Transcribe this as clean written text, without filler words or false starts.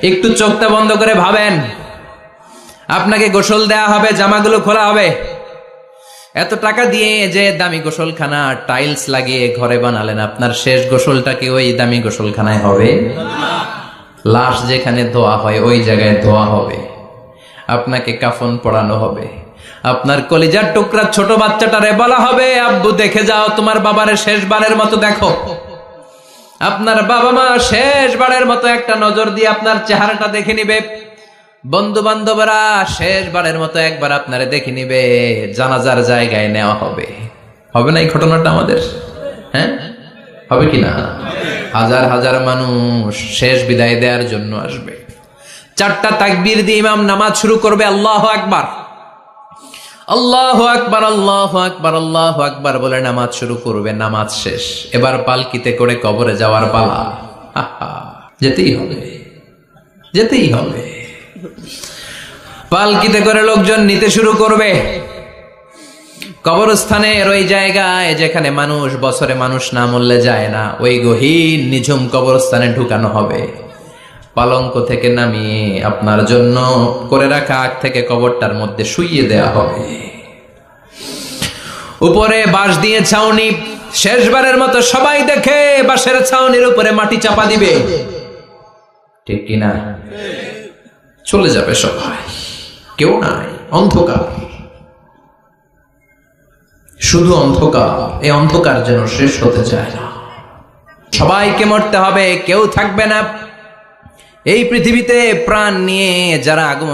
একটু চোখটা বন্ধ করে ভাবেন, আপনাকে গোসল দেয়া হবে, জামাগুলো খোলা হবে। এত টাকা দিয়ে যে দামি গোসলখানা টাইলস লাগিয়ে ঘরে বানালেন, আপনার শেষ গোসলটা কি ওই দামি গোসলখানায় হবে? লাশ যেখানে ধোয়া হয় ওই জায়গায় ধোয়া হবে, আপনাকে কাফন পরানো হবে। আপনার কলিজার টুকরা ছোট বাচ্চাটারে বলা হবে, আব্বু দেখে যাও তোমার বাবারে শেষবারের মতো দেখো। আপনার বাবা মা শেষবারের মতো একটা নজর দিয়ে আপনার চেহারাটা দেখে নিবে। বন্ধু বান্ধবরা শেষবারের মতো একবার আপনারে দেখে নিবে, জানাজার জায়গায় নেওয়া হবে। হবে না এই ঘটনাটা আমাদের? হ্যাঁ, হবে কি না? হাজার হাজার মানুষ শেষ বিদায় দেওয়ার জন্য আসবে। 4টা তাকবীর দিয়ে ইমাম নামাজ শুরু করবে, আল্লাহু আকবার, আল্লাহু আকবার, আল্লাহু আকবার, আল্লাহু আকবার বলে নামাজ শুরু করবে। নামাজ শেষ, এবার পালকিতে করে কবরে যাওয়ার পালা। যেতেই হবে, যেতেই হবে। পালকিতে করে লোকজন নিতে শুরু করবে। কবরস্থানের ওই জায়গায় যেখানে মানুষ বছরে মানুষ না মরলে যায় না, ওই গহীন নিঝুম কবরস্থানে ঢুকানো হবে। পালঙ্ক থেকে নামিয়ে আপনার জন্য করে রাখা আগ থেকে কবরটার মধ্যে শুইয়ে দেয়া হবে। উপরে বাঁশ দিয়ে ছাউনি, শেষবারের মতো সবাই দেখে বাঁশের ছাউনির উপরে মাটি চাপা দিবে, ঠিক কিনা? চলে যাবে সবাই, কেউ নাই, অন্ধকার, শুধু অন্ধকার। এই অন্ধকার যেন শেষ হতে চায় না। সবাইকে মরতে হবে, কেউ থাকবে না এই পৃথিবীতে। প্রাণ নিয়ে যারা আগমন